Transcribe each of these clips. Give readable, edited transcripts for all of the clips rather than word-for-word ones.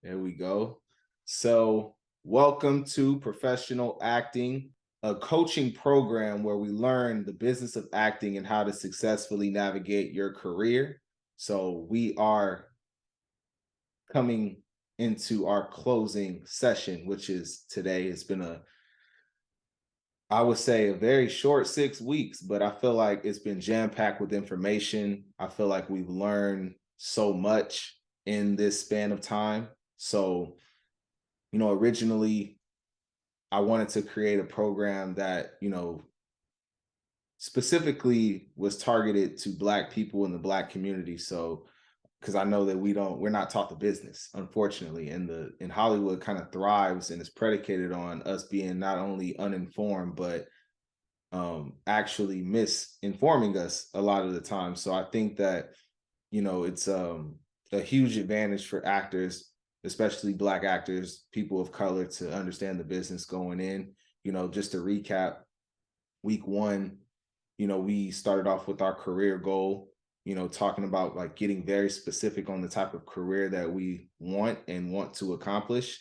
There we go. So, welcome to Professional Acting, a coaching program where we learn the business of acting and how to successfully navigate your career. So, we are coming into our closing session, which is today. It's been I would say, a very short 6 weeks, but I feel like it's been jam packed with information. I feel like we've learned so much in this span of time. So, originally I wanted to create a program that, specifically was targeted to Black people in the Black community. So, because I know that we're not taught the business, unfortunately, and in Hollywood kind of thrives and is predicated on us being not only uninformed, but actually misinforming us a lot of the time. So I think that, it's a huge advantage for actors, especially Black actors, people of color, to understand the business going in. Just to recap, week one, we started off with our career goal, talking about like getting very specific on the type of career that we want to accomplish.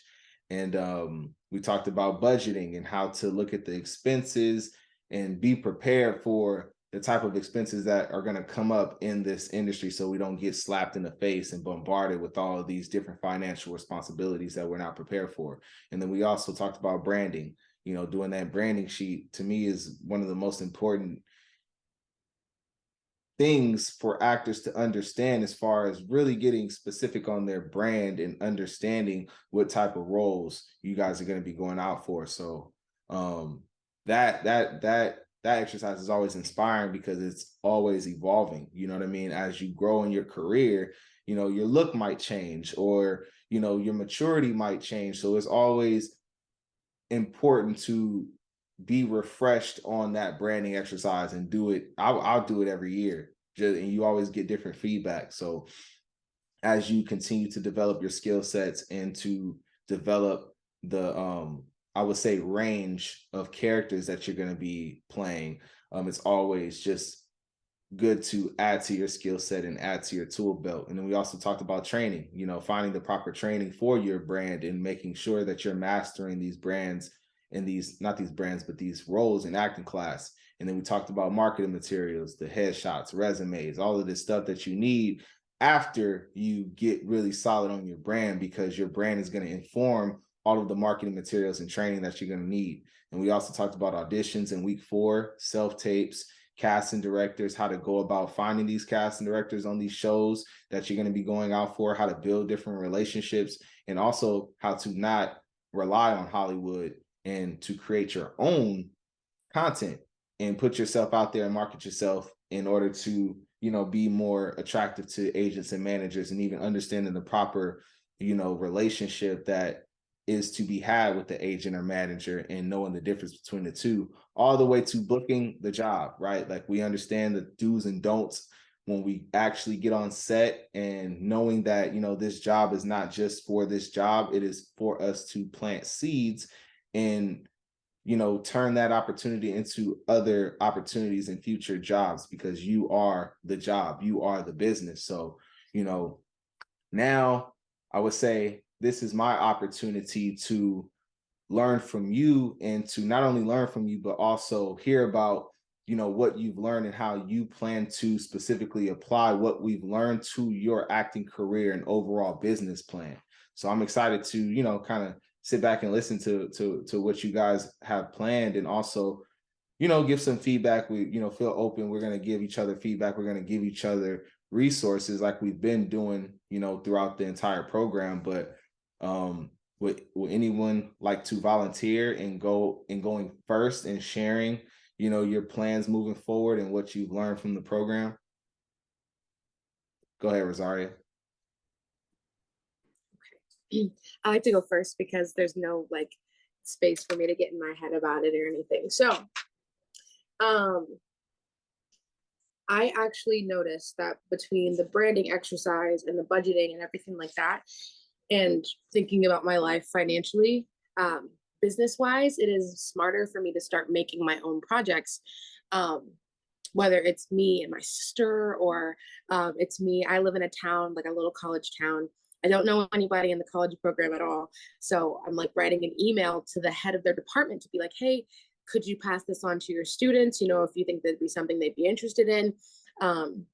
And we talked about budgeting and how to look at the expenses and be prepared for the type of expenses that are going to come up in this industry, so we don't get slapped in the face and bombarded with all of these different financial responsibilities that we're not prepared for. And then we also talked about branding. Doing that branding sheet, to me, is one of the most important things for actors to understand, as far as really getting specific on their brand and understanding what type of roles you guys are going to be going out for. So that exercise is always inspiring because it's always evolving. You know what I mean? As you grow in your career, your look might change, or your maturity might change. So it's always important to be refreshed on that branding exercise and do it. I'll do it every year, and you always get different feedback. So as you continue to develop your skill sets and to develop the I would say range of characters that you're going to be playing, it's always just good to add to your skill set and add to your tool belt. And then we also talked about training, finding the proper training for your brand and making sure that you're mastering these brands and not these brands, but these roles in acting class. And then we talked about marketing materials, the headshots, resumes, all of this stuff that you need after you get really solid on your brand, because your brand is going to inform all of the marketing materials and training that you're going to need. And we also talked about auditions in week 4, self-tapes, casting directors, how to go about finding these casting directors on these shows that you're going to be going out for, how to build different relationships, and also how to not rely on Hollywood and to create your own content and put yourself out there and market yourself in order to, be more attractive to agents and managers, and even understanding the proper, relationship that is to be had with the agent or manager, and knowing the difference between the two, all the way to booking the job, right? Like, we understand the do's and don'ts when we actually get on set, and knowing that, this job is not just for this job, it is for us to plant seeds and, turn that opportunity into other opportunities and future jobs, because you are the job, you are the business. So, now I would say this is my opportunity to learn from you, and to not only learn from you, but also hear about, what you've learned and how you plan to specifically apply what we've learned to your acting career and overall business plan. So I'm excited to, kind of sit back and listen to what you guys have planned, and also, give some feedback. We, feel open. We're going to give each other feedback. We're going to give each other resources like we've been doing, throughout the entire program. But would anyone like to volunteer and going first and sharing, your plans moving forward and what you've learned from the program? Go ahead, Rosaria. I like to go first because there's no space for me to get in my head about it or anything. So I actually noticed that between the branding exercise and the budgeting and everything like that, and thinking about my life financially, business wise, it is smarter for me to start making my own projects. Whether it's me and my sister, or it's me. I live in a town, like a little college town, I don't know anybody in the college program at all. So I'm like writing an email to the head of their department to be like, hey, could you pass this on to your students? You know, if you think that'd be something they'd be interested in. Um,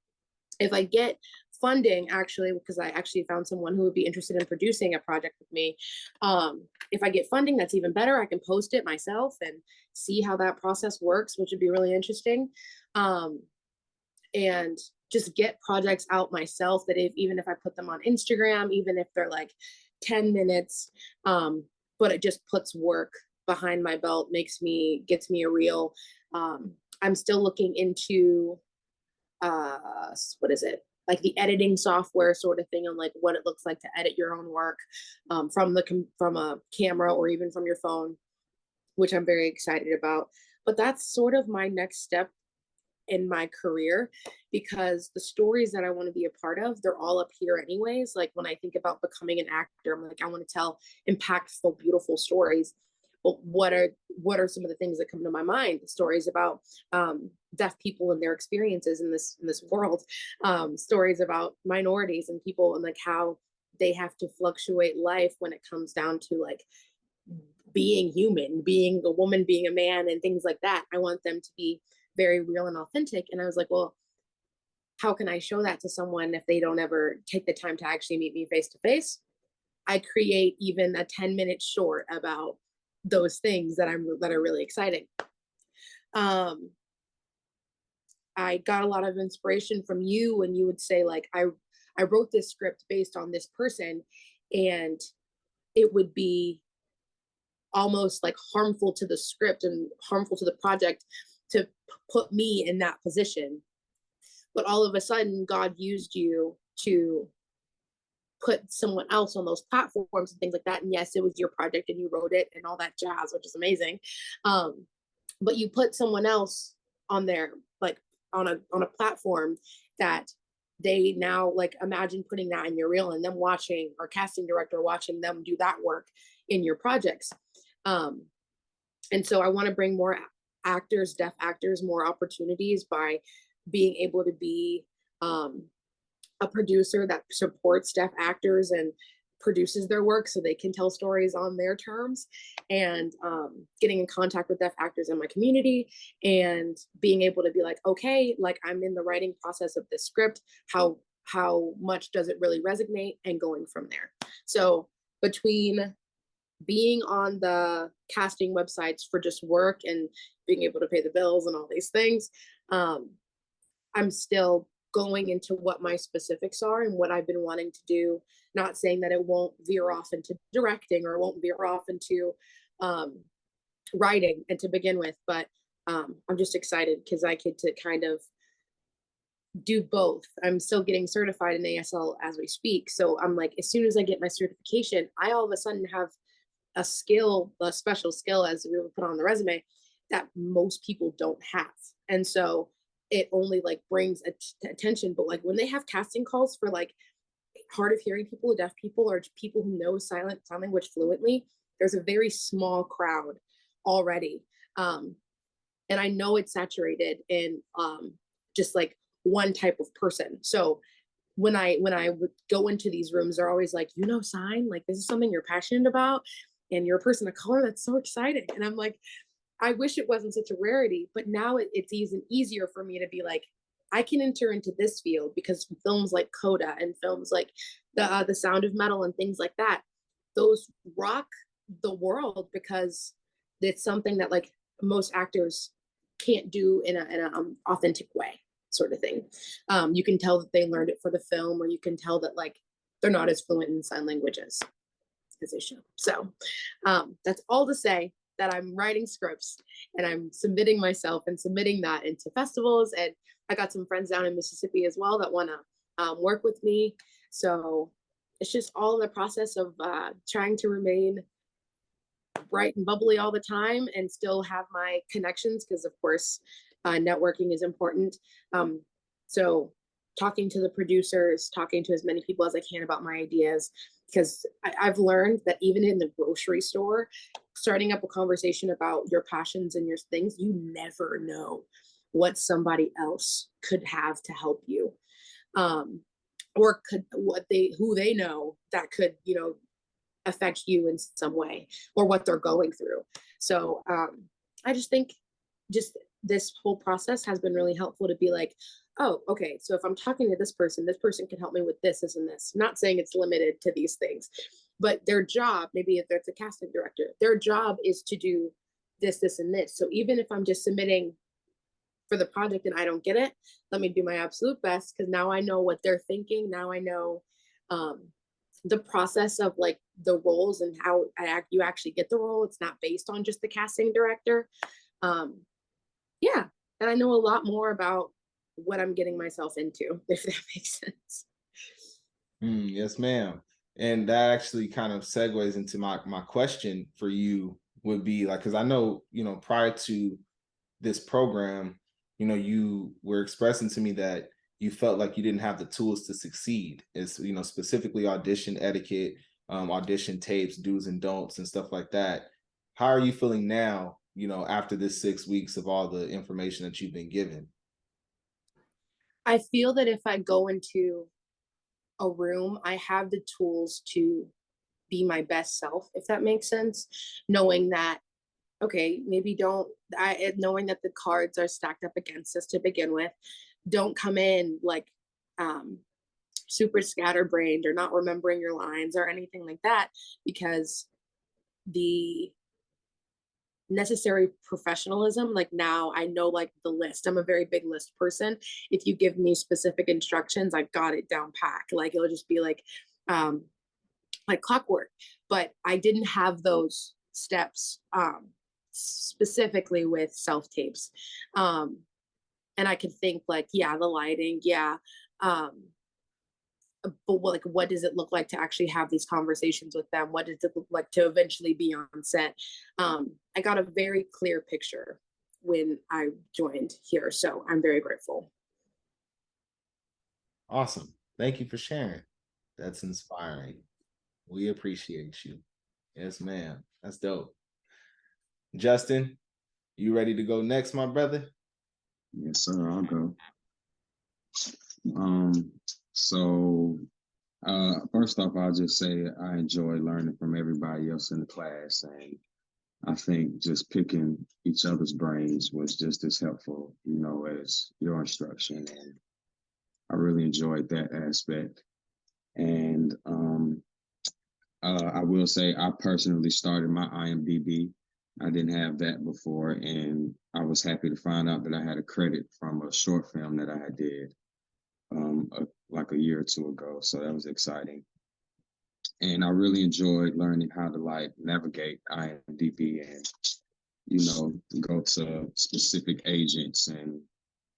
if I get funding, actually, because I actually found someone who would be interested in producing a project with me. If I get funding, that's even better. I can post it myself and see how that process works, which would be really interesting. And just get projects out myself that even if I put them on Instagram, even if they're like 10 minutes, but it just puts work behind my belt, gets me a reel. I'm still looking into what is it, like the editing software sort of thing, and like what it looks like to edit your own work from a camera or even from your phone, which I'm very excited about. But that's sort of my next step in my career, because the stories that I want to be a part of, they're all up here anyways. Like when I think about becoming an actor, I'm like, I want to tell impactful, beautiful stories. But what are some of the things that come to my mind? Stories about deaf people and their experiences in this world, stories about minorities and people, and like how they have to fluctuate life when it comes down to like being human, being a woman, being a man, and things like that. I want them to be very real and authentic. And I was like, well, how can I show that to someone if they don't ever take the time to actually meet me face to face? I create even a 10-minute short about those things that are really exciting. Um, I got a lot of inspiration from you when you would say like, I wrote this script based on this person, and it would be almost like harmful to the script and harmful to the project to put me in that position. But all of a sudden, God used you to put someone else on those platforms and things like that. And yes, it was your project and you wrote it and all that jazz, which is amazing. But you put someone else on there, like on a platform that they now like, imagine putting that in your reel and them watching, or casting director watching them do that work in your projects. And so I want to bring more actors, deaf actors, more opportunities by being able to be a producer that supports deaf actors and produces their work so they can tell stories on their terms, and getting in contact with deaf actors in my community and being able to be like, okay, like I'm in the writing process of this script. How much does it really resonate, and going from there. So between being on the casting websites for just work and being able to pay the bills and all these things, I'm still going into what my specifics are and what I've been wanting to do. Not saying that it won't veer off into directing or it won't veer off into writing and to begin with, but I'm just excited because I get to kind of do both. I'm still getting certified in ASL as we speak. So I'm like, as soon as I get my certification, I all of a sudden have a skill, a special skill, as we would put on the resume, that most people don't have. And so it only like brings attention. But like when they have casting calls for like hard of hearing people, deaf people, or people who know sign language fluently, there's a very small crowd already. And I know it's saturated in just like one type of person. So when I would go into these rooms, they're always like, you know, sign, like this is something you're passionate about, and you're a person of color. That's so exciting. And I'm like, I wish it wasn't such a rarity, but now it's even easier for me to be like, I can enter into this field because films like Coda and films like the Sound of Metal and things like that, those rock the world because it's something that like most actors can't do in a authentic way, sort of thing. You can tell that they learned it for the film, or you can tell that like they're not as fluent in sign languages as they should. So that's all to say that I'm writing scripts and I'm submitting myself and submitting that into festivals. And I got some friends down in Mississippi as well that want to work with me. So it's just all in the process of trying to remain bright and bubbly all the time and still have my connections, because of course networking is important. So talking to the producers, talking to as many people as I can about my ideas, because I've learned that even in the grocery store, starting up a conversation about your passions and your things, you never know what somebody else could have to help you. or could who they know that could, affect you in some way, or what they're going through. So I just think just this whole process has been really helpful to be like, oh, okay, so if I'm talking to this person can help me with this and this. I'm not saying it's limited to these things, but their job, maybe if it's a casting director, their job is to do this, and this. So even if I'm just submitting for the project and I don't get it, let me do my absolute best, because now I know what they're thinking. Now I know um, the process of like the roles and how you actually get the role. It's not based on just the casting director. Um, yeah, and I know a lot more about what I'm getting myself into, if that makes sense. Yes, ma'am. And that actually kind of segues into my question for you would be like, because I know, prior to this program, you were expressing to me that you felt like you didn't have the tools to succeed. It's, specifically audition etiquette, audition tapes, do's and don'ts, and stuff like that. How are you feeling now, after this 6 weeks of all the information that you've been given? I feel that if I go into a room, I have the tools to be my best self, if that makes sense. Knowing that, okay, maybe don't, knowing that the cards are stacked up against us to begin with, don't come in like um, super scatterbrained or not remembering your lines or anything like that, because the necessary professionalism, like now I know like the list. I'm a very big list person. If you give me specific instructions, I got it down packed. Like it'll just be um like clockwork. But I didn't have those steps specifically with self tapes. And I could think like, yeah, the lighting, yeah. Um, but what does it look like to actually have these conversations with them? What does it look like to eventually be on set? I got a very clear picture when I joined here, so I'm very grateful. Awesome. Thank you for sharing. That's inspiring. We appreciate you. Yes, ma'am. That's dope. Justin, you ready to go next, my brother? Yes, sir. I'll go. Um, so first off, I'll just say I enjoy learning from everybody else in the class, and I think just picking each other's brains was just as helpful, as your instruction, and I really enjoyed that aspect. And I will say I personally started my IMDb. I didn't have that before, and I was happy to find out that I had a credit from a short film that I did like a year or two ago. So that was exciting. And I really enjoyed learning how to like navigate IMDb and, go to specific agents and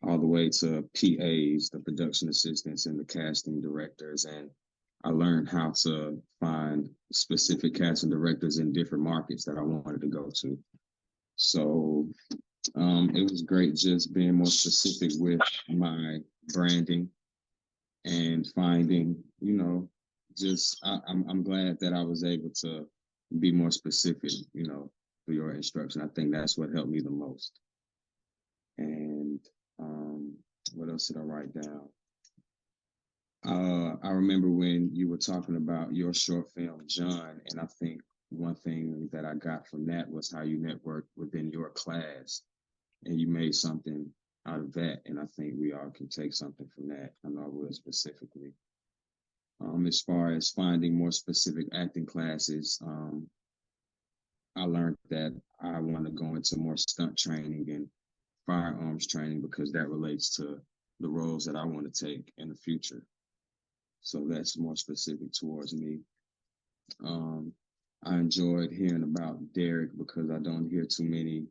all the way to PAs, the production assistants and the casting directors. And I learned how to find specific casting directors in different markets that I wanted to go to. So it was great just being more specific with my branding and finding, I'm glad that I was able to be more specific, for your instruction. I think that's what helped me the most. And what else did I write down? I remember when you were talking about your short film, John, and I think one thing that I got from that was how you networked within your class and you made something out of that. And I think we all can take something from that. I know I will specifically. As far as finding more specific acting classes, I learned that I want to go into more stunt training and firearms training because that relates to the roles that I want to take in the future. So that's more specific towards me. I enjoyed hearing about Derek because I don't hear too many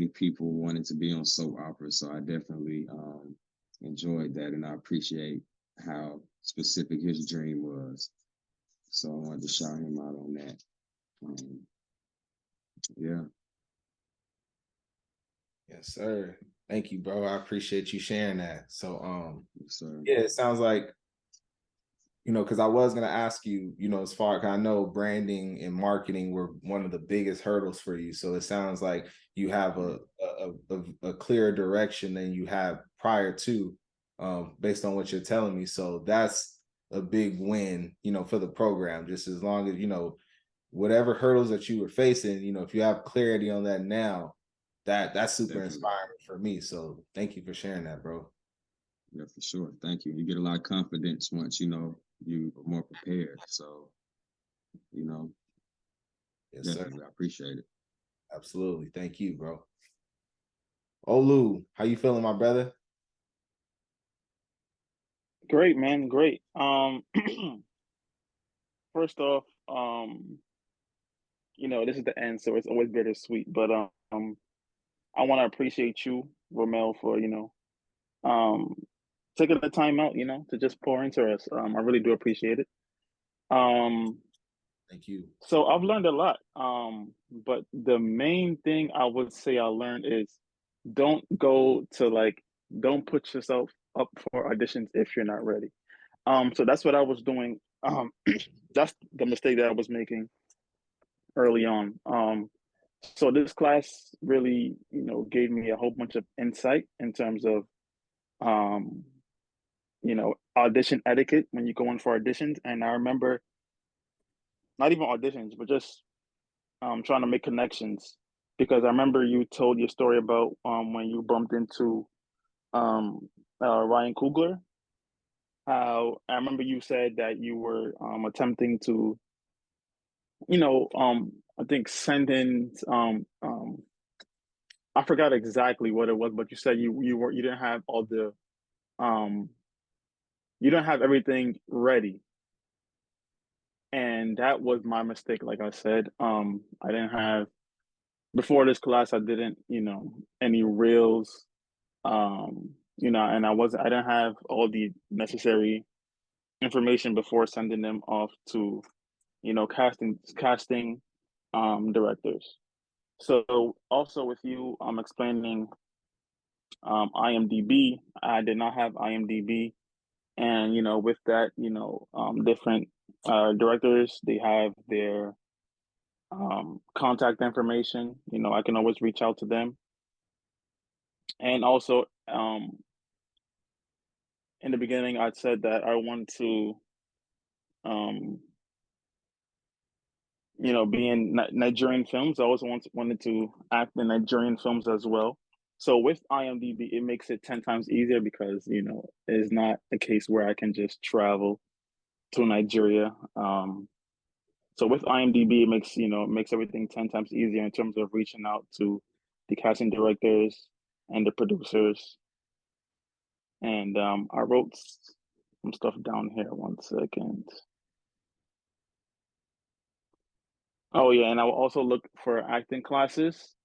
people wanting to be on soap operas. So I definitely enjoyed that, and I appreciate how specific his dream was. So I wanted to shout him out on that. Um, yeah. Yes, sir. Thank you, bro. I appreciate you sharing that. So, Yes, sir. yeah, it sounds like, because I was gonna ask you, as far as I know, branding and marketing were one of the biggest hurdles for you. So it sounds like you have a clearer direction than you had prior to. based on what you're telling me. So that's a big win, for the program. Just as long as whatever hurdles that you were facing, if you have clarity on that now, that's super Definitely. inspiring for me. So thank you for sharing that, bro. Yeah, for sure. Thank you. You get a lot of confidence once you are more prepared. So, you know, Yes, sir. definitely, I appreciate it. Absolutely. Thank you, bro. Olu, how you feeling, my brother? Great, man. Great. First off, this is the end, so it's always bittersweet. But I want to appreciate you, Romel, for um, taking the time out, to just pour into us. I really do appreciate it. Um, Thank you. so I've learned a lot. But the main thing I would say I learned is don't go to don't put yourself up for auditions if you're not ready. So that's what I was doing. That's the mistake that I was making early on. So this class really, gave me a whole bunch of insight in terms of, um, audition etiquette when you go in for auditions. And I remember not even auditions, but just trying to make connections because I remember you told your story about when you bumped into um, Ryan Coogler. How I remember you said that you were attempting to, I think send in I forgot exactly what it was, but you said you didn't have all the um you didn't have everything ready. And that was my mistake, like I said. I didn't have before this class I didn't, any reels, and I didn't have all the necessary information before sending them off to, casting directors. So also with you explaining IMDb. I did not have IMDb, and with that, different directors they have their contact information. I can always reach out to them, and also in the beginning, I said that I want to, um, be in Nigerian films. I also wanted to act in Nigerian films as well. So with IMDb, it makes it 10 times easier because, it's not a case where I can just travel to Nigeria. So with IMDb, it makes everything 10 times easier in terms of reaching out to the casting directors and the producers. And I wrote some stuff down here. One second. Oh yeah, and I will also look for acting classes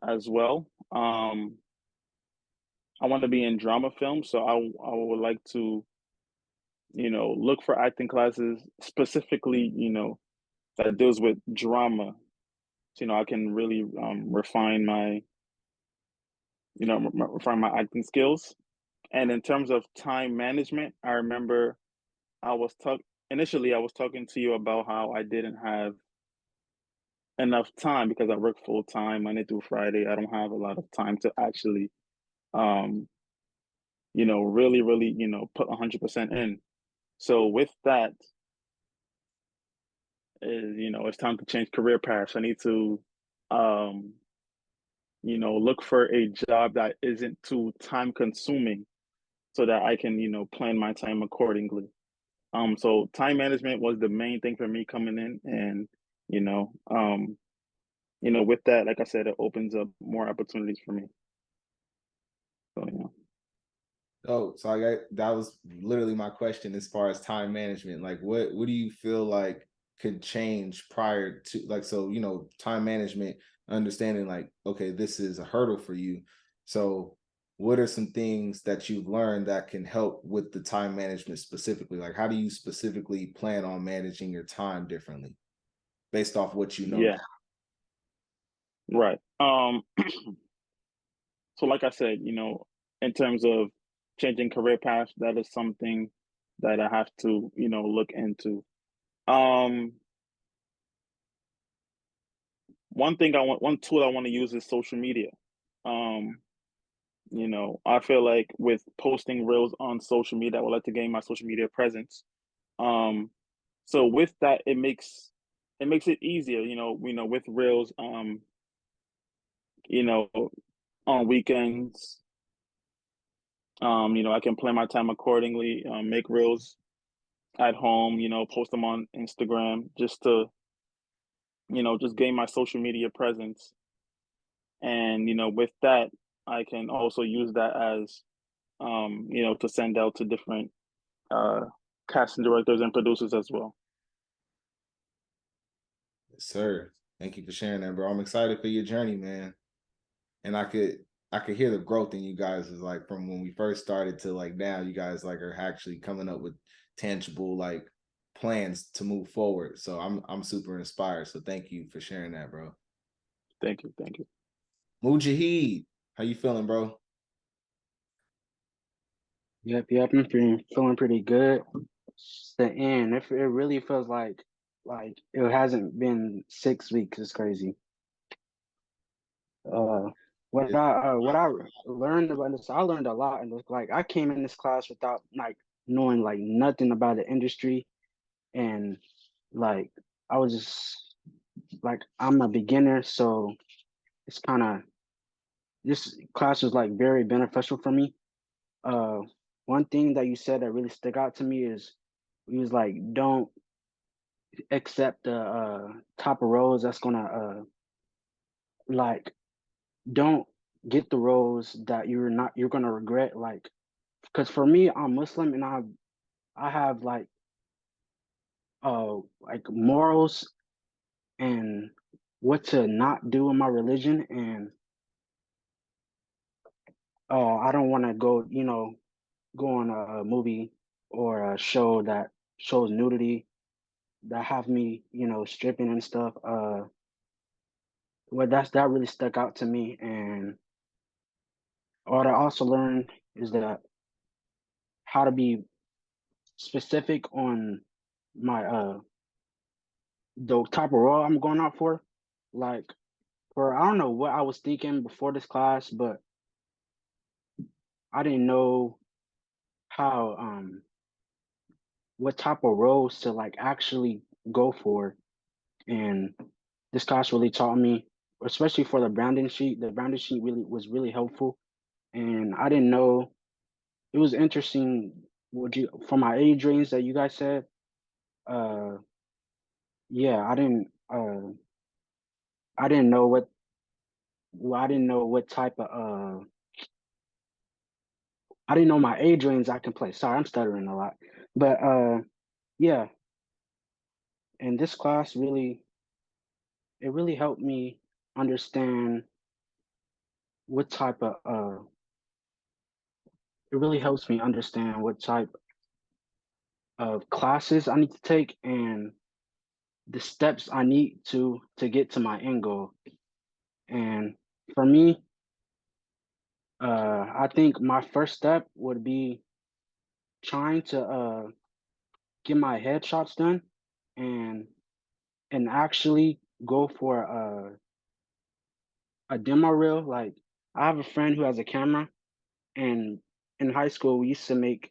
as well. I want to be in drama films, so I would like to, look for acting classes specifically, that deals with drama. So, I can really refine my acting skills. And in terms of time management, I remember I was talk initially I was talking to you about how I didn't have enough time because I work full time Monday through Friday. I don't have a lot of time to actually um really, really, put 100% in. So with that is, it's time to change career paths. I need to, um, look for a job that isn't too time consuming so that I can, plan my time accordingly. So time management was the main thing for me coming in, and you know, um, with that, like I said, it opens up more opportunities for me. So yeah. Oh, so that was literally my question as far as time management. Like what do you feel like could change prior to time management, understanding like, okay, this is a hurdle for you. So what are some things that you've learned that can help with the time management specifically? Like how do you specifically plan on managing your time differently based off what you know now? Yeah, right. So like I said, in terms of changing career paths, that is something that I have to, look into. Um, one tool I want to use is social media. Um, I feel like with posting reels on social media, I would like to gain my social media presence. Um, so with that, it makes it easier, with reels, you know, on weekends, I can plan my time accordingly, make reels at home, post them on Instagram just to, just gain my social media presence. And, with that, I can also use that as, to send out to different uh, casting directors and producers as well. Yes, sir. Thank you for sharing that, bro. I'm excited for your journey, man. And I could hear the growth in you guys is like from when we first started to like now you guys like are actually coming up with tangible like plans to move forward. So I'm super inspired. So thank you for sharing that, bro. Thank you. Thank you. Mujahid, how you feeling, bro? Yep. I'm feeling pretty good. It's the end. It really feels like it hasn't been 6 weeks. It's crazy. Uh, what I learned about this, I learned a lot, and like I came in this class without like knowing like nothing about the industry, and like I was just like I'm a beginner, so it's kind of this class was like very beneficial for me. Uh, One thing that you said that really stuck out to me is he was like, don't accept the top of roles that's gonna like don't get the roles that you're gonna regret. Like, because for me, I'm Muslim and I have like morals and what to not do in my religion, and I don't want to go on a movie or a show that shows nudity that have me stripping and stuff. Well, that really stuck out to me, and what I also learned is that how to be specific on my the type of role I'm going out for. Like, for I don't know what I was thinking before this class, but I didn't know how what type of roles to like actually go for, and this class really taught me, especially for the branding sheet. The branding sheet really helpful, and I didn't know. It was interesting. Would you from my age range that you guys said? Uh, yeah, I didn't know what well, I didn't know what type of I didn't know my age range I can play. Sorry, I'm stuttering a lot. But yeah, and this class really helped me understand what type of it really helps me understand what type of classes I need to take and the steps I need to get to my end goal. And for me, I think my first step would be trying to get my headshots done and actually go for a demo reel. Like I have a friend who has a camera, and in high school we used to make.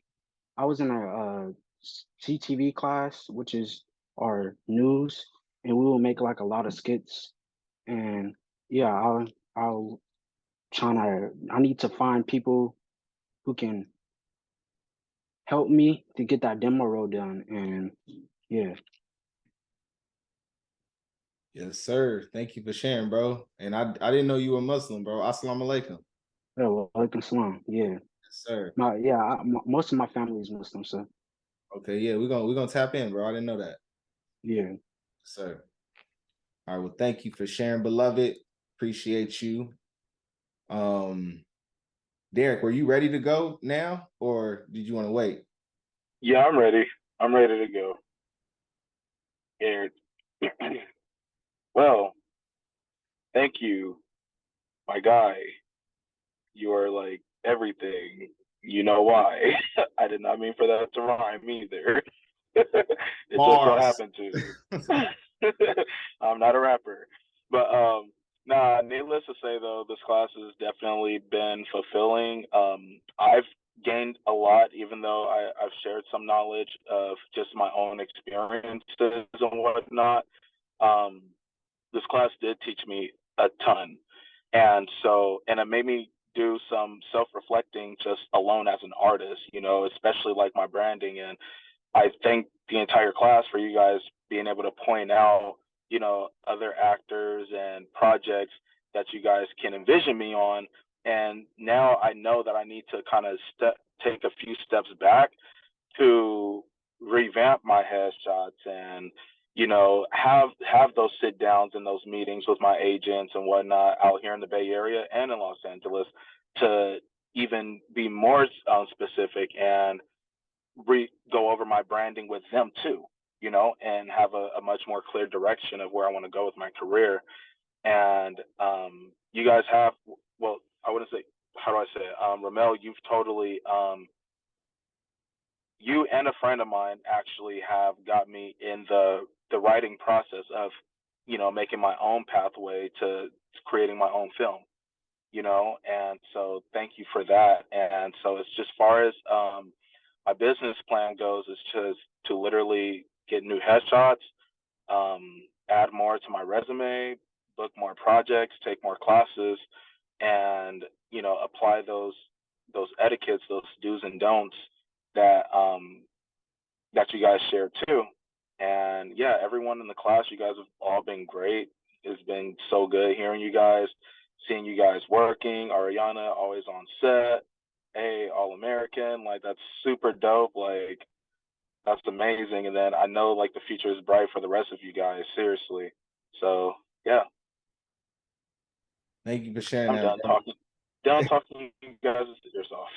I was in a CTV class, which is our news, and we will make like a lot of skits. And yeah, I'll I need to find people who can help me to get that demo reel done. And yeah, Yes, sir. Thank you for sharing, bro. And I didn't know you were Muslim, bro. Assalamu alaikum. yeah, well, alaikum salam. Yeah, Yes, sir. most of my family is Muslim, so Okay, yeah, we're gonna tap in, bro. I didn't know that. yeah. Yes, sir. All right, well, thank you for sharing, beloved. Appreciate you. Um, Derek, were you ready to go now, or did you want to wait? Yeah, I'm ready. I'm ready to go. And well, thank you, my guy. You are like everything. You know why? I did not mean for that to rhyme either. It just so Bars. happened to. I'm not a rapper, but nah. Needless to say though, this class has definitely been fulfilling. I've gained a lot, even though I've shared some knowledge of just my own experiences and whatnot. Um, this class did teach me a ton, and it made me do some self-reflecting just alone as an artist, especially like my branding. And I thank the entire class for you guys being able to point out, other actors and projects that you guys can envision me on. And now I know that I need to kind of take a few steps back to revamp my headshots and have those sit downs and those meetings with my agents and whatnot out here in the Bay Area and in Los Angeles to even be more specific and go over my branding with them too, and have a much more clear direction of where I want to go with my career. And you guys have, well, I wouldn't say, how do I say it? Ramel, you've totally, you and a friend of mine actually have got me in the writing process of, making my own pathway to creating my own film, and so thank you for that. And so it's just far as my business plan goes, is just to literally get new headshots, add more to my resume, book more projects, take more classes, and apply those etiquettes, those do's and don'ts that that you guys share too. And yeah, everyone in the class, you guys have all been great. It's been so good hearing you guys, seeing you guys working. Ariana always on set. Hey, All American, like that's super dope. Like that's amazing. And then I know like the future is bright for the rest of you guys, seriously. So yeah, Thank you for sharing I'm that, done bro. talking. Done talking, you guys. Yourself.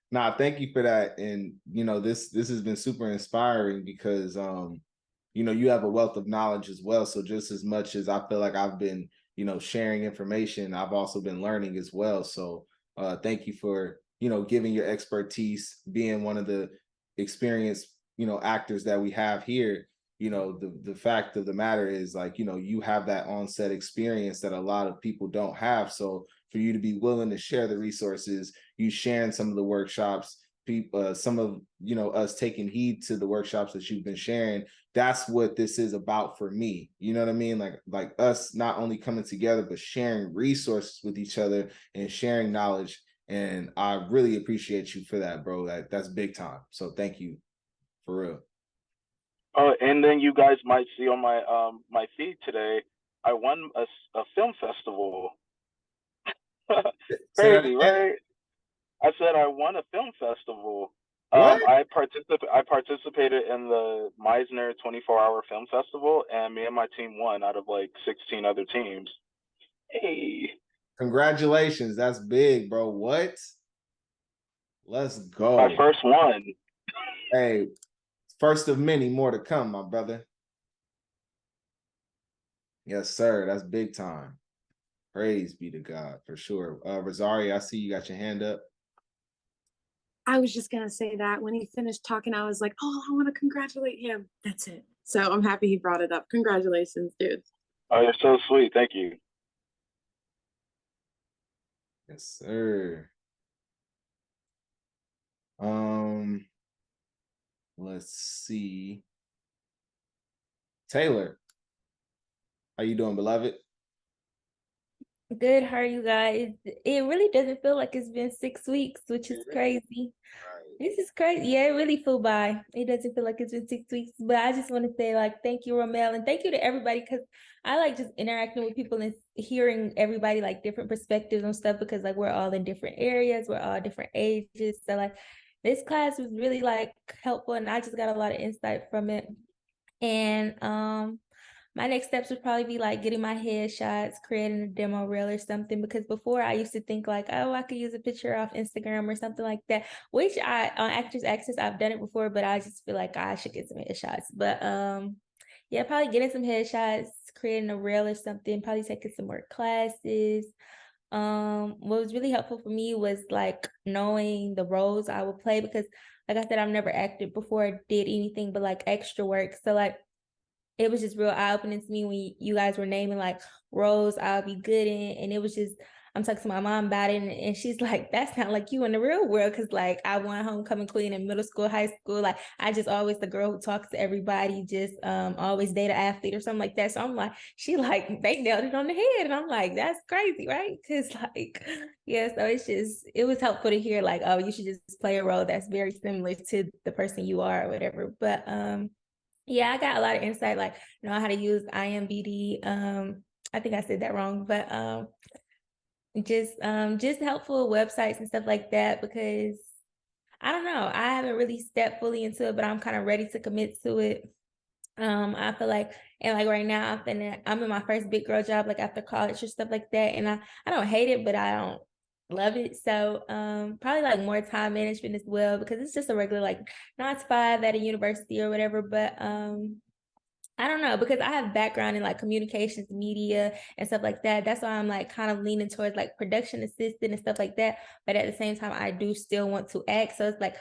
Nah, thank you for that. And this has been super inspiring because you have a wealth of knowledge as well. So just as much as I feel like I've been, sharing information, I've also been learning as well. So thank you for, giving your expertise, being one of the experienced, actors that we have here. The fact of the matter is, like, you have that on-set experience that a lot of people don't have. So for you to be willing to share the resources, you sharing some of the workshops, people, some of us taking heed to the workshops that you've been sharing. That's what this is about for me. You know what I mean? Like us not only coming together, but sharing resources with each other and sharing knowledge. And I really appreciate you for that, bro. That's big time. So thank you for real. Oh, and then you guys might see on my my feed today, I won a film festival. Say that Crazy, again. right? I said I won a film festival. What? I participated in the Meisner 24-hour film festival, and me and my team won out of like 16 other teams. Hey, Congratulations. That's big, bro. What? Let's my go. first one. Hey, first of many more to come, my brother. Yes, sir. That's big time. Praise be to God for sure. Rosario, I see you got your hand up. I was just gonna say that when he finished talking, I was like, oh, I want to congratulate him. That's it. So I'm happy he brought it up. Congratulations, dude. Oh, you're so sweet. Thank you. Yes, sir. Let's see. Taylor, how you doing, beloved? Good, how are you guys? It really doesn't feel like it's been 6 weeks, which is crazy. This is crazy. Yeah, it really flew by. It doesn't feel like it's been 6 weeks, but I just want to say, like, thank you, Romel, and thank you to everybody, because I like just interacting with people and hearing everybody, like, different perspectives on stuff, because, like, we're all in different areas, we're all different ages. So, like, this class was really, like, helpful, and I just got a lot of insight from it. And my next steps would probably be like getting my headshots, creating a demo reel or something, because before I used to think like, oh, I could use a picture off Instagram or something like that, which I on Actors Access, I've done it before, but I just feel like I should get some headshots. But yeah, probably getting some headshots, creating a reel or something, probably taking some more classes. What was really helpful for me was like knowing the roles I would play, because like I said, I've never acted before, did anything but like extra work. So like it was just real eye-opening to me when you guys were naming like roles I'll be good in. And it was just, I'm talking to my mom about it, and she's like, that's not like you in the real world. Cause like I won homecoming queen in middle school, high school. Like I just always the girl who talks to everybody, just always date an athlete or something like that. So I'm like, she like, they nailed it on the head. And I'm like, that's crazy, right? Cause like, yeah, so it was helpful to hear like, oh, you should just play a role that's very similar to the person you are or whatever. But yeah, I got a lot of insight, like know how to use IMBD. I think I said that wrong, but just helpful websites and stuff like that, because I don't know, I haven't really stepped fully into it, but I'm kind of ready to commit to it. I feel like, and like right now I'm in my first big girl job, like after college or stuff like that, and I don't hate it, but I don't love it. So probably like more time management as well, because it's just a regular like 9 to 5 at a university or whatever. But I don't know, because I have background in like communications, media, and stuff like that. That's why I'm like kind of leaning towards like production assistant and stuff like that. But at the same time, I do still want to act. So it's like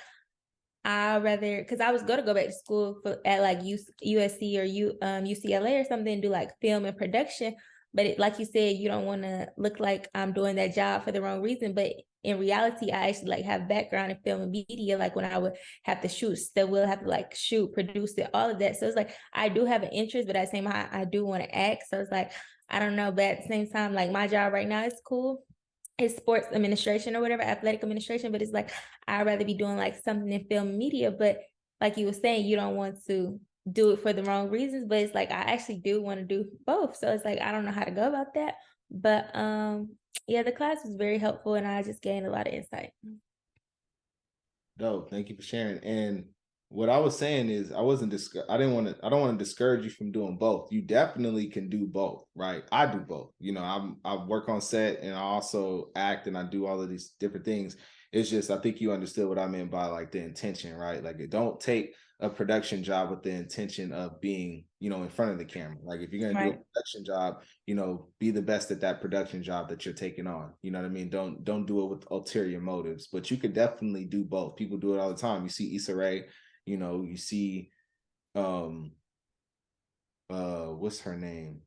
I rather, because I was going to go back to school at like USC or UCLA or something, and do like film and production. But like you said, you don't want to look like I'm doing that job for the wrong reason. But in reality, I actually like have background in film and media. Like when I would have to shoot, still will have to like shoot, produce it, all of that. So it's like I do have an interest, but at the same time, I do want to act. So it's like I don't know, but at the same time, like my job right now is cool. It's sports administration or whatever, athletic administration, but it's like I'd rather be doing like something in film and media. But like you were saying, you don't want to do it for the wrong reasons, but it's like I actually do want to do both. So it's like I don't know how to go about that. But yeah, the class was very helpful and I just gained a lot of insight. Dope. Thank you for sharing. And what I was saying is I don't want to discourage you from doing both. You definitely can do both, right? I do both. You know, I work on set and I also act and I do all of these different things. It's just I think you understood what I meant by like the intention, right? Like it don't take a production job with the intention of being, you know, in front of the camera. Like if you're gonna do a production job, you know, be the best at that production job that you're taking on. You know what I mean? Don't do it with ulterior motives, but you could definitely do both. People do it all the time. You see Issa Rae, you know, you see what's her name?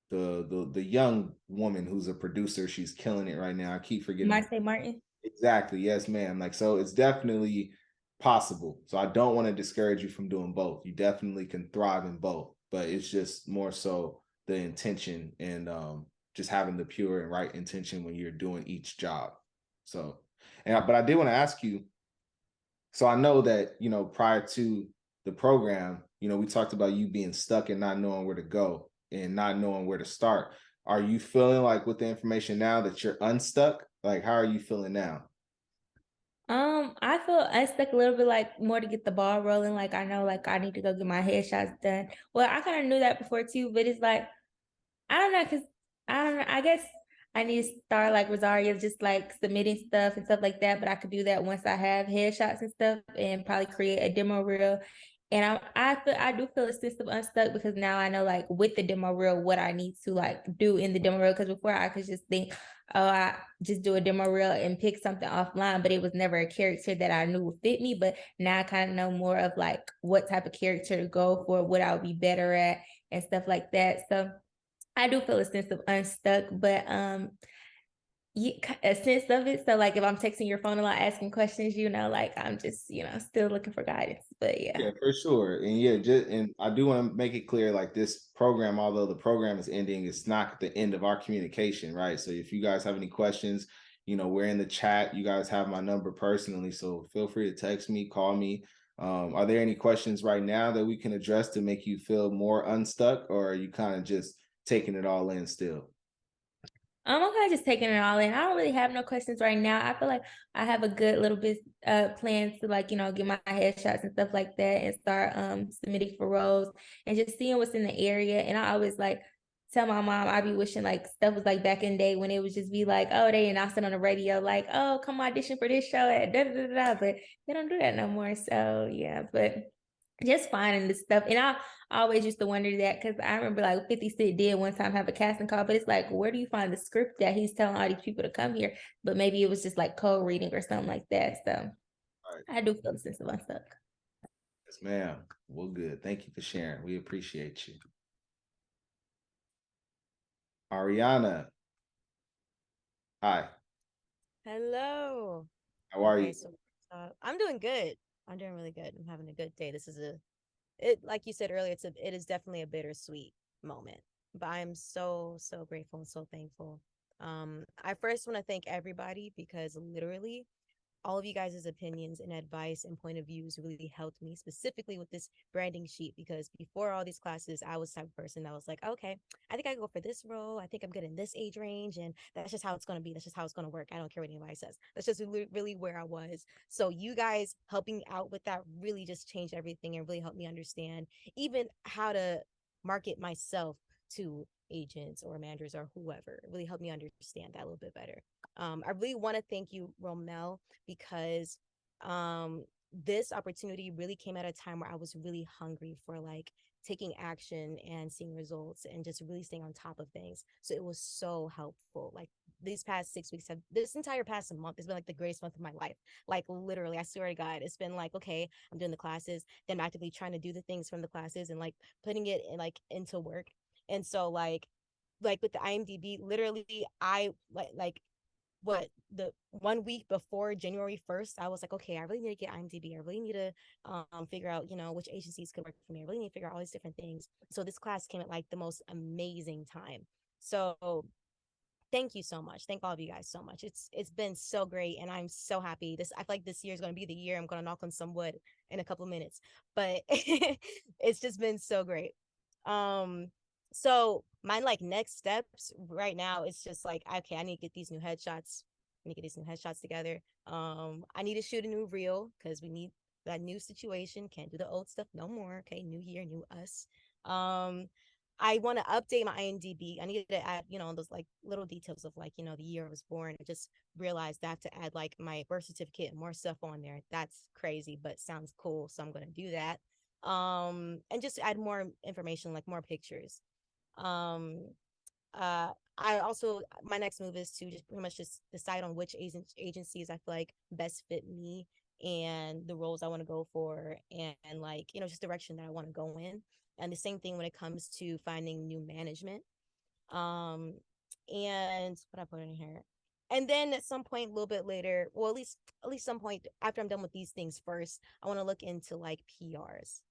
The young woman who's a producer, she's killing it right now. I keep forgetting. Marcy Martin. Exactly. Yes, ma'am. Like, so it's definitely possible. So I don't want to discourage you from doing both. You definitely can thrive in both, but it's just more so the intention and just having the pure and right intention when you're doing each job. So, but I did want to ask you, so I know that, you know, prior to the program, you know, we talked about you being stuck and not knowing where to go and not knowing where to start. Are you feeling like with the information now that you're unstuck? Like, how are you feeling now? I feel unstuck a little bit, like more to get the ball rolling. Like I know, like I need to go get my headshots done. Well, I kind of knew that before too, but it's like I don't know, cause I don't know. I guess I need to start like Rosario, just like submitting stuff and stuff like that. But I could do that once I have headshots and stuff, and probably create a demo reel. And I do feel a sense of unstuck because now I know like with the demo reel what I need to like do in the demo reel. Because before I could just think, oh, I just do a demo reel and pick something offline, but it was never a character that I knew would fit me. But now I kind of know more of like what type of character to go for, what I would be better at, and stuff like that. So I do feel a sense of unstuck, but a sense of it. So like if I'm texting your phone a lot, asking questions, you know, like I'm just, you know, still looking for guidance. But Yeah, for sure. And yeah, and I do want to make it clear, like this program, although the program is ending, it's not the end of our communication, right? So if you guys have any questions, you know, we're in the chat. You guys have my number personally, so feel free to text me, call me. Are there any questions right now that we can address to make you feel more unstuck, or are you kind of just taking it all in still? I'm okay just taking it all in. I don't really have no questions right now. I feel like I have a good little bit plan to like, you know, get my headshots and stuff like that and start submitting for roles and just seeing what's in the area. And I always like tell my mom I be wishing like stuff was like back in the day when it would just be like, oh, they announced it on the radio, like, oh, come audition for this show at da da da da. But they don't do that no more. So yeah, but just finding the stuff. And I always used to wonder that because I remember like 50 Cent did one time have a casting call, but it's like, where do you find the script that he's telling all these people to come here? But maybe it was just like code reading or something like that. So I do feel a sense of unstuck. Yes, ma'am. Well, good. Thank you for sharing. We appreciate you. Ariana. Hi. Hello. How are Okay, you? so I'm doing good. I'm doing really good. I'm having a good day. This is it like you said earlier, it is definitely a bittersweet moment. But I'm so grateful and so thankful. I first want to thank everybody because literally all of you guys' opinions and advice and point of views really helped me specifically with this branding sheet because before all these classes I was the type of person that was like, okay, I think I go for this role, I think I'm good in this age range, and that's just how it's going to be, that's just how it's going to work, I don't care what anybody says. That's just really where I was. So you guys helping out with that really just changed everything and really helped me understand even how to market myself to agents or managers or whoever. It really helped me understand that a little bit better. I really want to thank you, Romel, because this opportunity really came at a time where I was really hungry for like taking action and seeing results and just really staying on top of things. So it was so helpful. Like these past 6 weeks have this entire past month has been like the greatest month of my life. Like literally, I swear to God, it's been like, okay, I'm doing the classes, then I'm actively trying to do the things from the classes and like putting it in like into work. And so like with the IMDb, literally I like what the 1 week before January 1st, I was like, okay, I really need to get IMDb. I really need to figure out, which agencies could work for me. I really need to figure out all these different things. So this class came at like the most amazing time. So thank you so much. Thank all of you guys so much. It's been so great and I'm so happy. I feel like this year is going to be the year. I'm going to knock on some wood in a couple of minutes. But it's just been so great. Um so my like next steps right now is just like, okay, I need to get these new headshots. I need to get these new headshots together. I need to shoot a new reel because we need that new situation. Can't do the old stuff no more. Okay, new year, new us. Um I want to update my IMDb. I need to add, those like little details of like, the year I was born. I just realized I have to add like my birth certificate and more stuff on there. That's crazy, but sounds cool. So I'm going to do that. And just add more information, like more pictures. Um, I also, my next move is to just pretty much just decide on which agencies I feel like best fit me and the roles I want to go for and like, just direction that I want to go in. And the same thing when it comes to finding new management. Um, and what I put in here. And then at some point, a little bit later, well, at least some point after I'm done with these things first, I want to look into like PRs.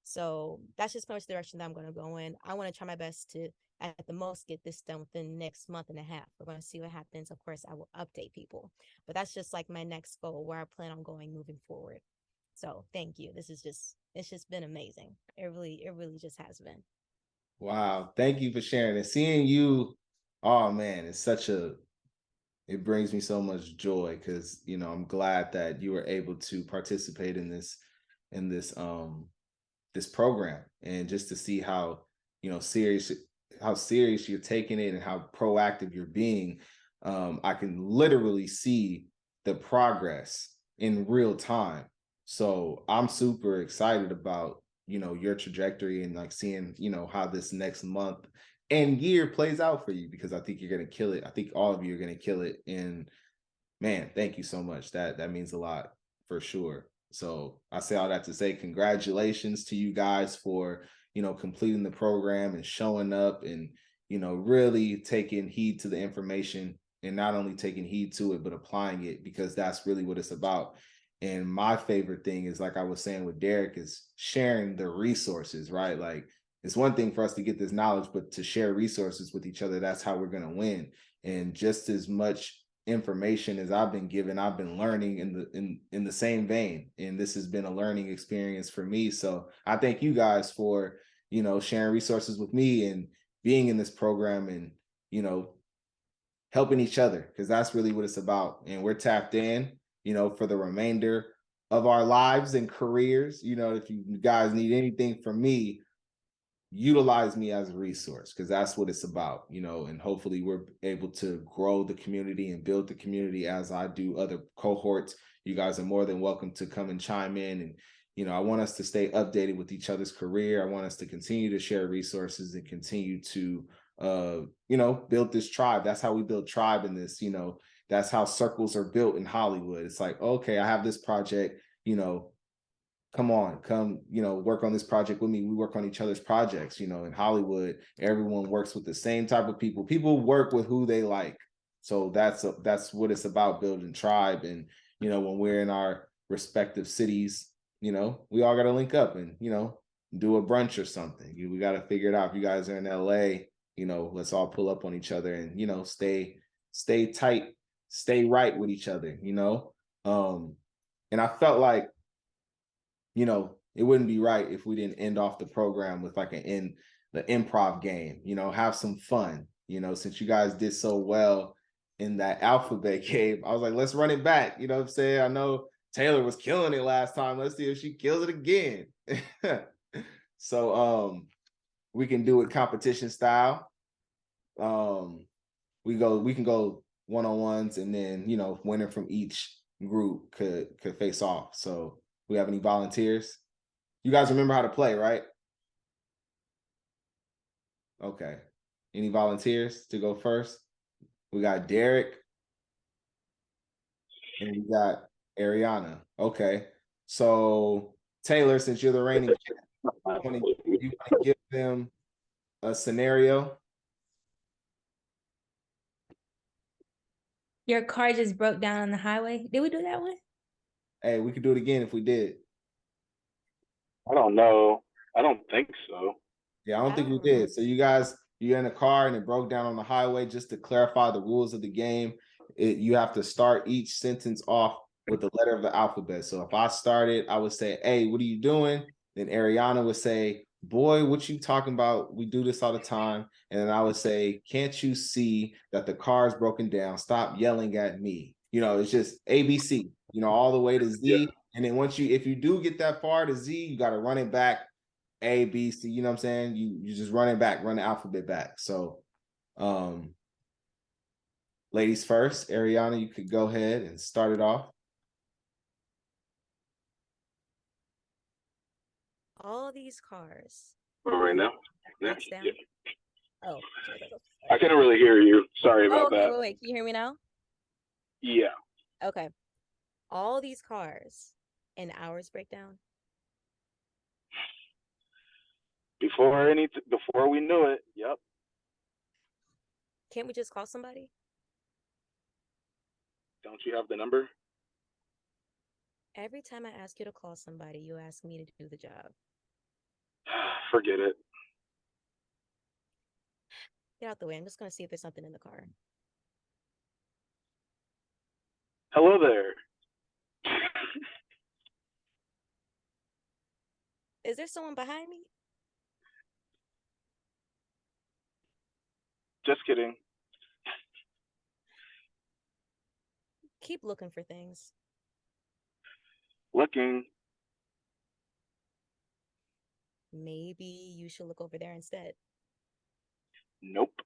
So that's just pretty much the direction that I'm going to go in. I want to try my best to, at the most, get this done within the next month and a half. We're going to see what happens. Of course, I will update people, but that's just like my next goal where I plan on going moving forward. So thank you. It's just been amazing. It really just has been. Wow. Thank you for sharing and seeing you. Oh man, it brings me so much joy because I'm glad that you were able to participate in this program and just to see how serious you're taking it and how proactive you're being. I can literally see the progress in real time. So I'm super excited about your trajectory and like seeing how this next month and year plays out for you, because I think you're going to kill it. I think all of you are going to kill it. And man, thank you so much. That means a lot for sure. So I say all that to say congratulations to you guys for, completing the program and showing up and, really taking heed to the information and not only taking heed to it, but applying it, because that's really what it's about. And my favorite thing is, like I was saying with Derek, is sharing the resources, right? Like it's one thing for us to get this knowledge, but to share resources with each other, that's how we're going to win. And just as much information as I've been given, I've been learning in the same vein, and this has been a learning experience for me. So I thank you guys for sharing resources with me and being in this program and helping each other, because that's really what it's about. And we're tapped in for the remainder of our lives and careers. If you guys need anything from me, utilize me as a resource, because that's what it's about, and hopefully we're able to grow the community and build the community as I do other cohorts. You guys are more than welcome to come and chime in. And I want us to stay updated with each other's career. I want us to continue to share resources and continue to build this tribe. That's how we build tribe in this. That's how circles are built in Hollywood. It's like, okay, I have this project, come on, come, work on this project with me. We work on each other's projects. In Hollywood, everyone works with the same type of people. People work with who they like. So that's what it's about, building tribe. And, when we're in our respective cities, we all got to link up and, do a brunch or something. We got to figure it out. If you guys are in LA, let's all pull up on each other and, stay tight, stay right with each other, and I felt like, it wouldn't be right if we didn't end off the program with like the improv game, have some fun, since you guys did so well in that alphabet game. I was like, let's run it back. You know what I'm saying? I know Taylor was killing it last time. Let's see if she kills it again. So we can do it competition style. We can go one-on-ones, and then winner from each group could face off. So we have any volunteers? You guys remember how to play, right? Okay. Any volunteers to go first? We got Derek and we got Ariana. Okay. So Taylor, since you're the reigning champ, you want to give them a scenario? Your car just broke down on the highway. Did we do that one? Hey, we could do it again if we did. I don't know. I don't think so. Yeah, I don't think we did. So you guys, you're in a car and it broke down on the highway. Just to clarify the rules of the game, you have to start each sentence off with the letter of the alphabet. So if I started, I would say, "Hey, what are you doing?" Then Ariana would say, "Boy, what you talking about? We do this all the time." And then I would say, "Can't you see that the car is broken down? Stop yelling at me." It's just ABC, all the way to Z. Yeah. And then if you do get that far to Z, you got to run it back A, B, C, you know what I'm saying? You just run it back, run the alphabet back. So ladies first, Ariana, you could go ahead and start it off. All these cars. Right now? Yeah. Oh. I couldn't really hear you. Sorry about that. Wait. Can you hear me now? Yeah. Okay. All these cars and hours breakdown. Before we knew it, yep. Can't we just call somebody? Don't you have the number? Every time I ask you to call somebody, you ask me to do the job. Forget it. Get out the way. I'm just going to see if there's something in the car. Hello there. Is there someone behind me? Just kidding. Keep looking for things. Looking. Maybe you should look over there instead. Nope.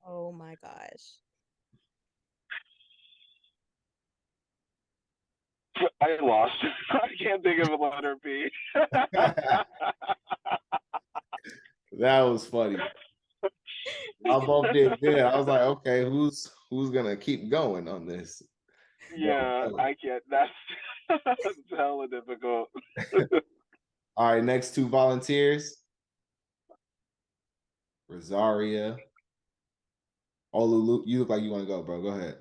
Oh my gosh. I lost. I can't think of a letter B. That was funny. I both did good. I was like, okay, who's gonna keep going on this? Yeah, I can't. That's hella difficult. All right, next two volunteers. Rosaria. Oh, Lulu, you look like you want to go, bro. Go ahead.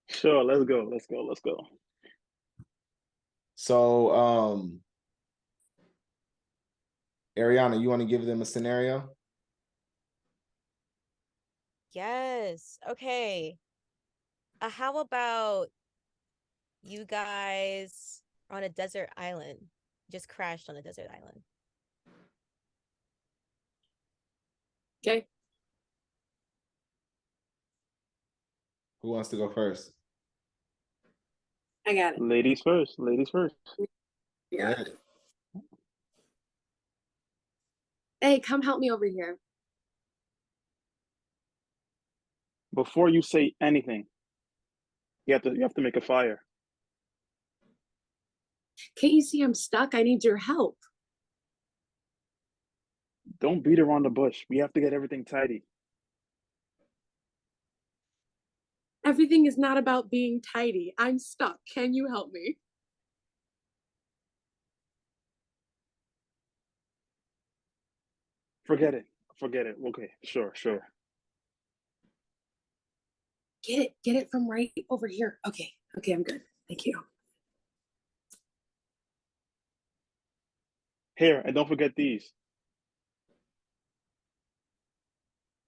Sure, let's go. So, Ariana, you want to give them a scenario? Yes. Okay. How about you guys on a desert island? Just crashed on a desert island. Okay. Who wants to go first? I got it. Ladies first. Yeah. Hey, come help me over here. Before you say anything, you have to make a fire. Can't you see I'm stuck? I need your help. Don't beat around the bush. We have to get everything tidy. Everything is not about being tidy. I'm stuck. Can you help me? Forget it. Forget it. Okay, sure. Get it from right over here. Okay, I'm good. Thank you. Here, and don't forget these.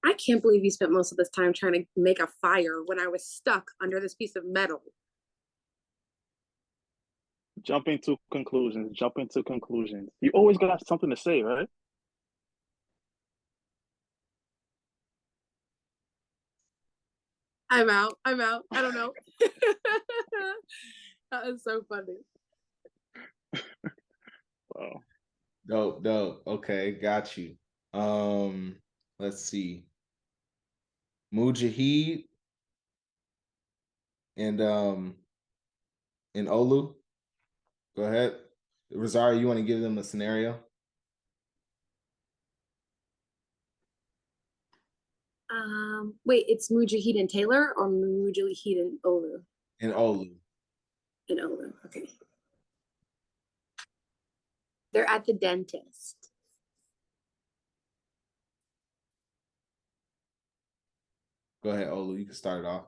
I can't believe you spent most of this time trying to make a fire when I was stuck under this piece of metal. Jumping to conclusions. You always got something to say, right? I'm out. I don't know. That is so funny. Wow. Dope. Okay, got you. Let's see. Mujahid and Olu. Go ahead. Rosario, you want to give them a scenario? Wait, it's Mujahid and Taylor or Mujahid and Olu? And Olu. And Olu, okay. They're at the dentist. Go ahead, Olu. You can start it off.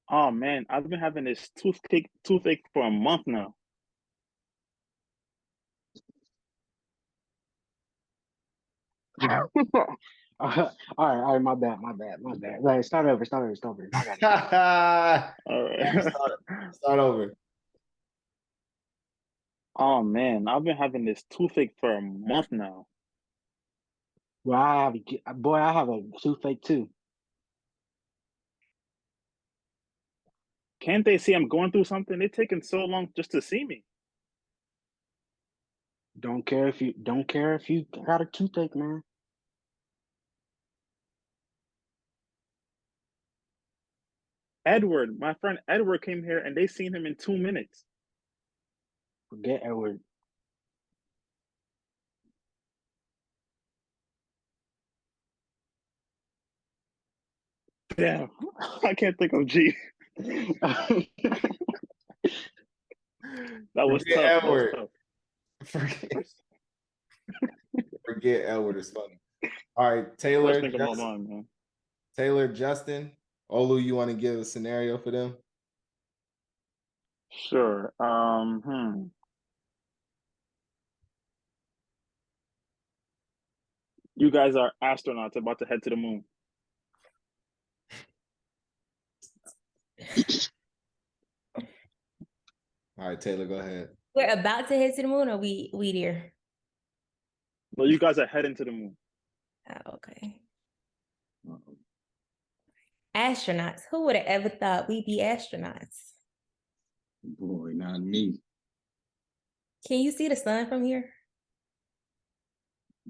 Oh man, I've been having this toothache for a month now. All right, my bad. Right, start over. I got it. All right. Start over. Oh man, I've been having this toothache for a month now. Well, I have a toothache too. Can't they see I'm going through something? They're taking so long just to see me. Don't care if you got a toothache, man. Edward, my friend Edward came here and they seen him in 2 minutes. Forget Edward. Damn, I can't think of G. That was Forget tough. Edward. That was tough. Forget Edward is funny. All right, Taylor. First thing on my mind, man. Taylor, Justin, Olu, you want to give a scenario for them? Sure. You guys are astronauts about to head to the moon. All right, Taylor, go ahead. We're about to head to the moon, or we there? Well, you guys are heading to the moon. Oh, okay. Astronauts. Who would have ever thought we'd be astronauts? Boy, not me. Can you see the sun from here?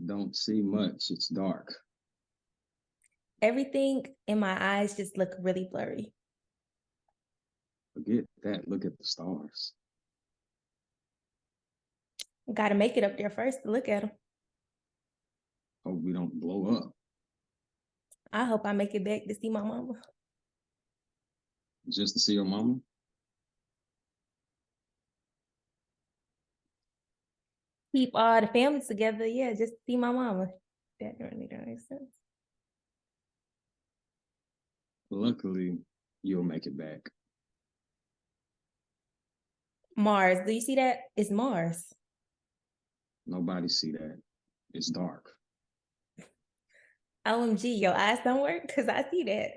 Don't see much. It's dark. Everything in my eyes just look really blurry. Forget that. Look at the stars. Got to make it up there first to look at them. Hope we don't blow up. I hope I make it back to see my mama. Just to see your mama? Keep all the families together, yeah, just to see my mama. That really don't make sense. Luckily, you'll make it back. Mars, do you see that? It's Mars. Nobody see that. It's dark. OMG, your eyes don't work? Because I see that.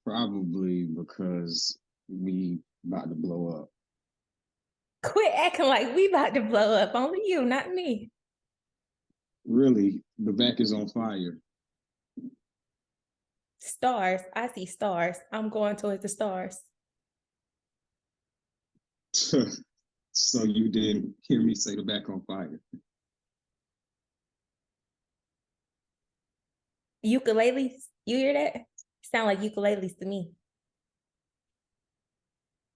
Probably because we about to blow up. Quit acting like we about to blow up. Only you, not me. Really, the back is on fire. Stars. I see stars. I'm going towards the stars. So you didn't hear me say the back on fire. Ukuleles. You hear that? Sound like ukuleles to me.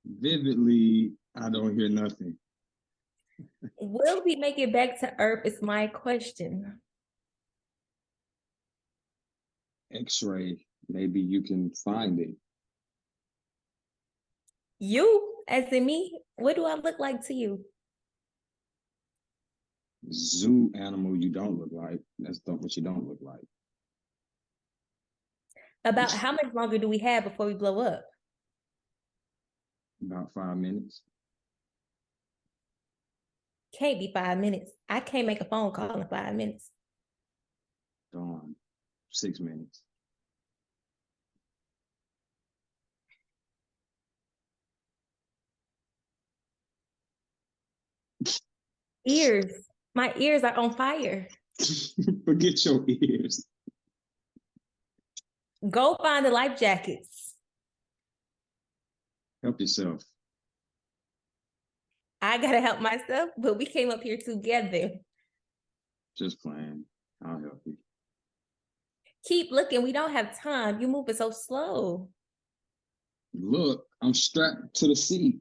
Vividly, I don't hear nothing. Will we make it back to Earth is my question. X-ray. Maybe you can find it. You, as in me, what do I look like to you? Zoo animal you don't look like. That's what you don't look like. About how much longer do we have before we blow up? About 5 minutes. Can't be 5 minutes. I can't make a phone call in 5 minutes. Darn. 6 minutes. Ears. My ears are on fire. Forget your ears. Go find the life jackets. Help yourself. I gotta help myself, but we came up here together. Just playing. I'll help you. Keep looking. We don't have time. You moving so slow. Look, I'm strapped to the seat.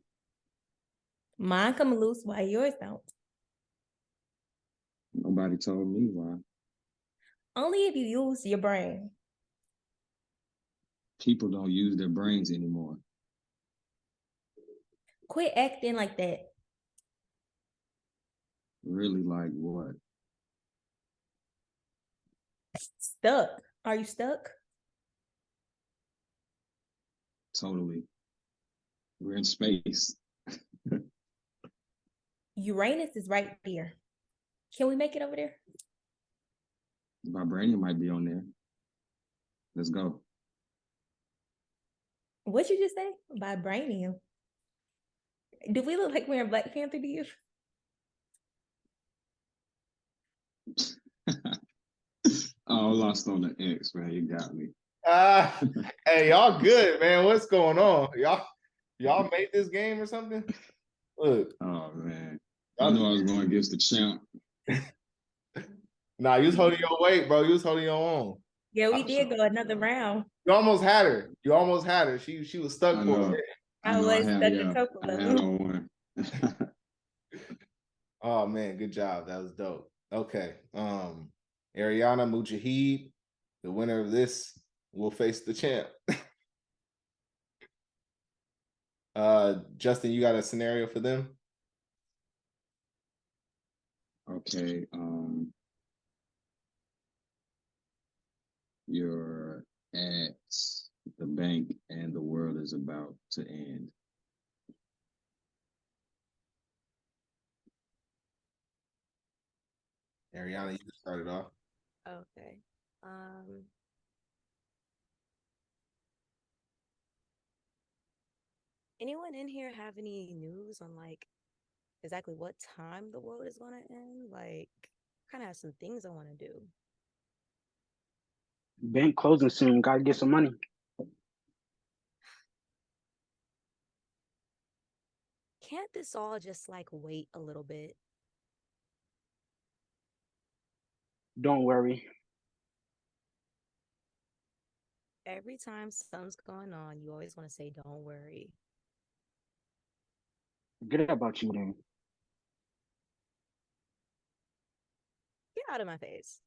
Mine come loose while yours don't. Nobody told me why. Only if you use your brain. People don't use their brains anymore. Quit acting like that. Really, like what? Stuck. Are you stuck? Totally. We're in space. Uranus is right there. Can we make it over there? Vibranium might be on there. Let's go. What'd you just say? Vibranium. Do we look like we're in Black Panther to you? Oh, lost on the X, man. You got me. Hey, y'all good, man. What's going on? Y'all made this game or something? Look. Oh man. I knew I was going against the champ. Nah, you was holding your weight, bro. You was holding your own. Yeah, we did go another round. You almost had her. You almost had her. She was stuck I for know. it. I was stuck a couple I of had them. on one. Oh man, good job. That was dope. Okay. Ariana Mujahid, the winner of this, will face the champ. Justin, you got a scenario for them? Okay. You're at the bank and the world is about to end. Ariana, you can start it off. Okay. Anyone in here have any news on like exactly what time the world is gonna end? Like, kind of have some things I want to do. Bank closing soon. Gotta get some money. Can't this all just like wait a little bit? Don't worry. Every time something's going on, you always want to say, "Don't worry." Forget about you then. Get out of my face.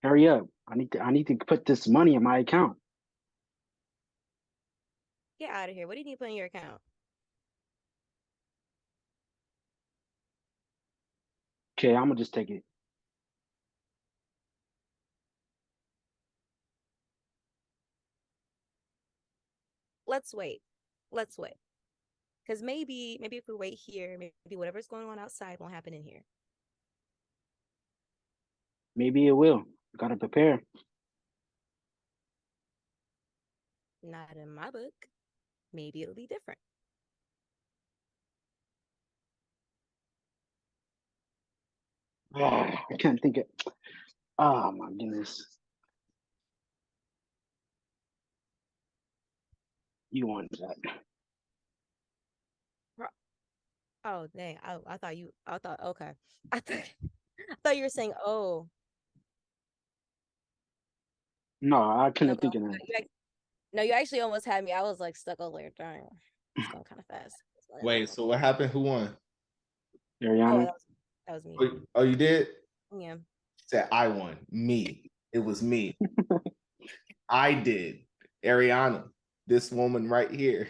Hurry up. I need to put this money in my account. Get out of here. What do you need to put in your account? Okay, I'm gonna just take it. Let's wait. Let's wait. Because maybe if we wait here, maybe whatever's going on outside won't happen in here. Maybe it will. Gotta prepare. Not in my book. Maybe it'll be different. I can't think it. Oh my goodness. You want that? Oh, dang. I thought okay. I thought you were saying, oh. No, I No, couldn't think of that. no, you actually almost had me. I was like stuck over there. Darn. It's going kind of fast. Wait, so what happened? Who won? Ariana. Oh, that was me. Oh, you did? Yeah. She said, I won. Me. It was me. I did. Ariana, this woman right here.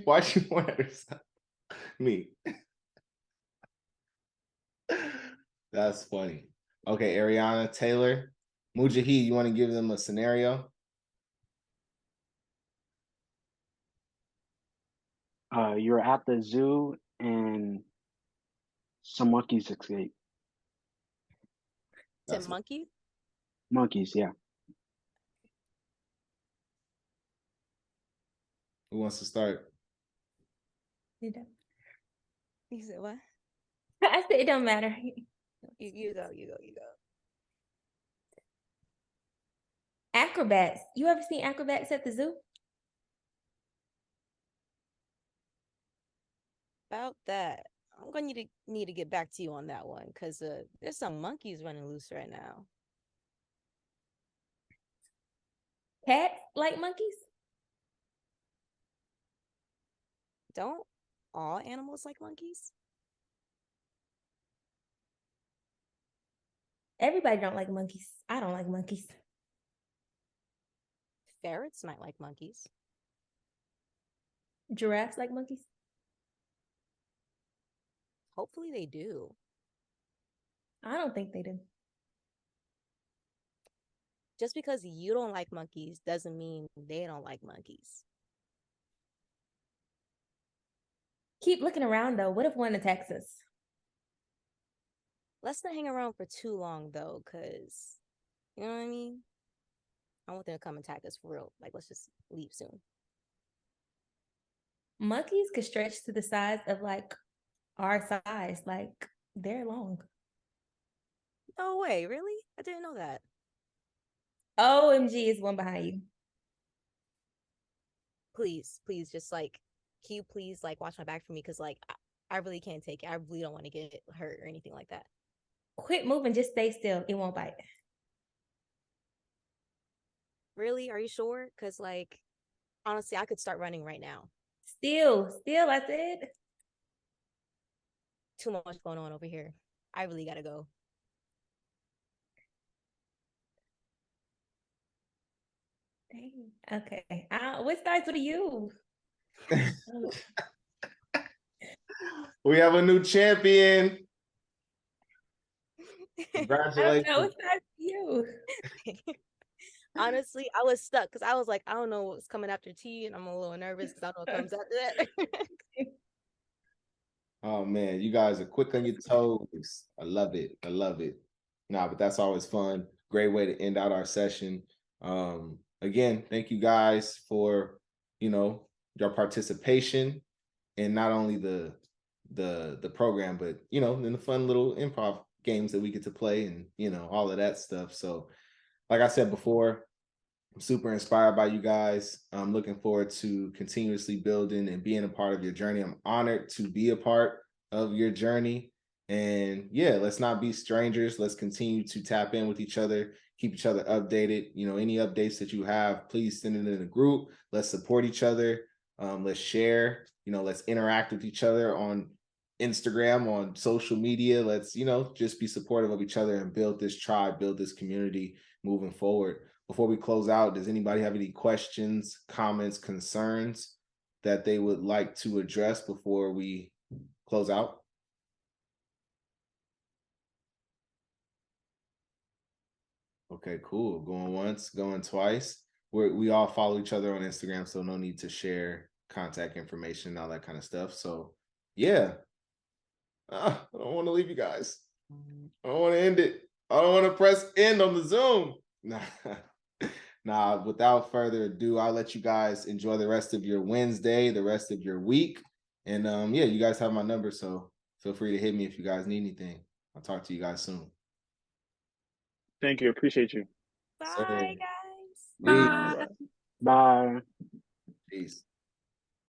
Why she wanted herself? Me. That's funny. Okay, Ariana, Taylor, Mujahid, you want to give them a scenario? You're at the zoo and some monkeys escape. To monkey? Monkeys, yeah. Who wants to start? It don't- You said what? I said it don't matter. You go. Acrobats. You ever seen acrobats at the zoo? About that, I'm going to need to get back to you on that one because there's some monkeys running loose right now. Cats like monkeys? Don't all animals like monkeys? Everybody don't like monkeys. I don't like monkeys. Ferrets might like monkeys. Giraffes like monkeys? Hopefully they do. I don't think they do. Just because you don't like monkeys doesn't mean they don't like monkeys. Keep looking around though. What if one attacks us? Let's not hang around for too long though, because you know what I mean? I want them to come attack us for real. Like, let's just leave soon. Monkeys could stretch to the size of like our size. Like they're long. No way, really? I didn't know that. OMG is one behind you. Please, just like, can you please like watch my back for me? Because like I really can't take it. I really don't want to get hurt or anything like that. Quit moving, just stay still. It won't bite. Really? Are you sure? Because like honestly, I could start running right now. Still, I said. Too much going on over here. I really gotta go. Dang. Okay. What starts with a U? We have a new champion. I don't Congratulations. know. What starts with you? Honestly, I was stuck because I was like, I don't know what's coming after T, and I'm a little nervous because I don't know what comes after that. Oh man, you guys are quick on your toes. I love it. I love it. Nah, but that's always fun. Great way to end out our session. Again, thank you guys for your participation in not only the program, but in the fun little improv games that we get to play and all of that stuff. So, like I said before, I'm super inspired by you guys. I'm looking forward to continuously building and being a part of your journey. I'm honored to be a part of your journey. And yeah, let's not be strangers. Let's continue to tap in with each other, keep each other updated. Any updates that you have, please send it in the group. Let's support each other. Let's share, let's interact with each other on Instagram, on social media. Let's, just be supportive of each other and build this tribe, build this community moving forward. Before we close out, does anybody have any questions, comments, concerns that they would like to address before we close out? Okay, cool. Going once, going twice. We all follow each other on Instagram, so no need to share contact information and all that kind of stuff. So yeah, I don't want to leave you guys. I don't want to end it. I don't want to press end on the Zoom. Nah, without further ado, I'll let you guys enjoy the rest of your Wednesday, the rest of your week. And yeah, you guys have my number, so feel free to hit me if you guys need anything. I'll talk to you guys soon. Thank you. Appreciate you. Bye, guys. Peace. Bye. Bye. Peace.